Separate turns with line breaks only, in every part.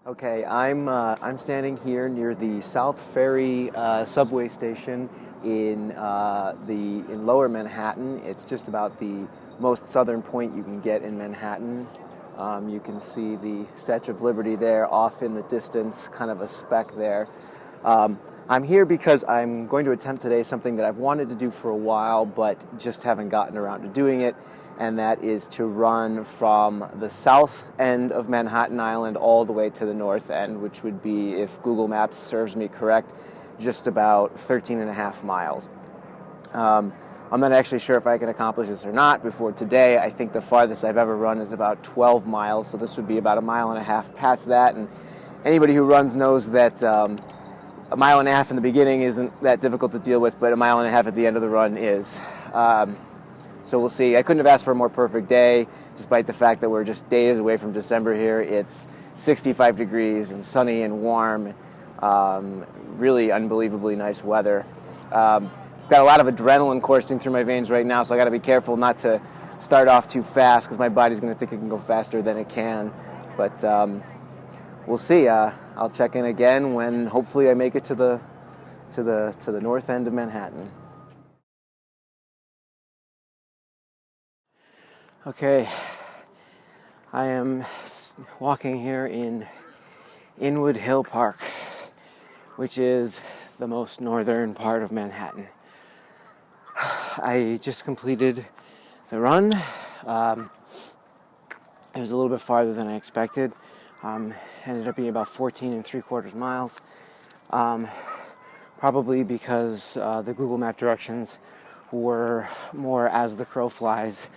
Okay, I'm standing here near the South Ferry subway station in Lower Manhattan. It's just about the most southern point you can get in Manhattan. You can see the Statue of Liberty there off in the distance, kind of a speck there. I'm here because I'm going to attempt today something that I've wanted to do for a while, but just haven't gotten around to doing it, and that is to run from the south end of Manhattan Island all the way to the north end, which would be, if Google Maps serves me correct, just about 13 and a half miles. I'm not actually sure if I can accomplish this or not before today. I think the farthest I've ever run is about 12 miles, so this would be about a mile and a half past that, and anybody who runs knows that a mile and a half in the beginning isn't that difficult to deal with, but a mile and a half at the end of the run is. So we'll see. I couldn't have asked for a more perfect day, despite the fact that we're just days away from December here. It's 65 degrees and sunny and warm, really unbelievably nice weather. Got a lot of adrenaline coursing through my veins right now, so I got to be careful not to start off too fast, because my body's going to think it can go faster than it can. But we'll see. I'll check in again when hopefully I make it to the north end of Manhattan. Okay, I am walking here in Inwood Hill Park, which is the most northern part of Manhattan. I just completed the run. It was a little bit farther than I expected. Ended up being about 14 3/4 miles, probably because the Google Map directions were more as the crow flies,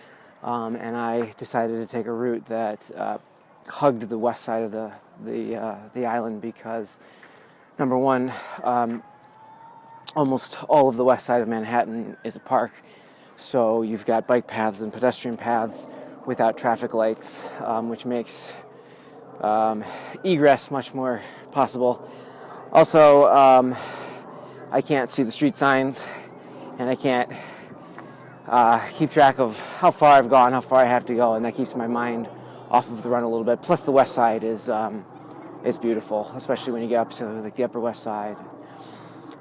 and I decided to take a route that hugged the west side of the island because, number one, almost all of the west side of Manhattan is a park, so you've got bike paths and pedestrian paths without traffic lights, which makes egress much more possible. Also, I can't see the street signs, and I can't keep track of how far I've gone, how far I have to go, and that keeps my mind off of the run a little bit. Plus, the west side is beautiful, especially when you get up to like the Upper West Side.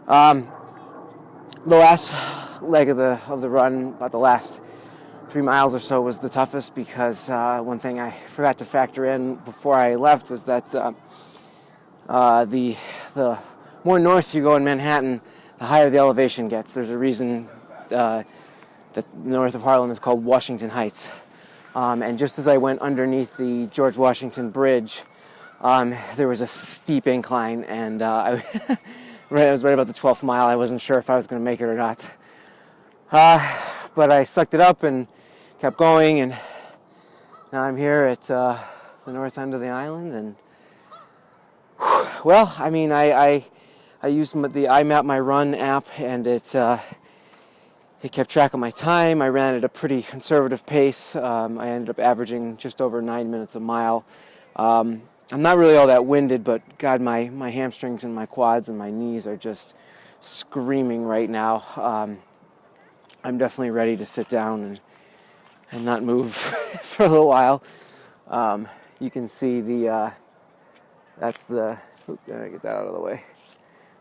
The last leg of the run, about the last 3 miles or so, was the toughest because one thing I forgot to factor in before I left was that the more north you go in Manhattan, the higher the elevation gets. There's a reason that north of Harlem is called Washington Heights. And just as I went underneath the George Washington Bridge, there was a steep incline, and I was right about the 12th mile. I wasn't sure if I was going to make it or not. But I sucked it up and kept going, and now I'm here at the north end of the island. And well, I mean, I used the iMap My Run app, and it kept track of my time. I ran at a pretty conservative pace. I ended up averaging just over 9 minutes a mile. I'm not really all that winded, but God, my hamstrings and my quads and my knees are just screaming right now. I'm definitely ready to sit down and not move for a little while. You can see that's the, get that out of the way.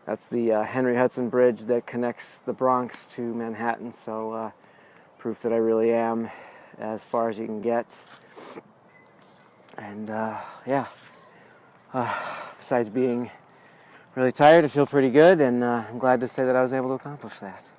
That's the Henry Hudson Bridge that connects the Bronx to Manhattan, so proof that I really am as far as you can get. And yeah, besides being really tired, I feel pretty good, and I'm glad to say that I was able to accomplish that.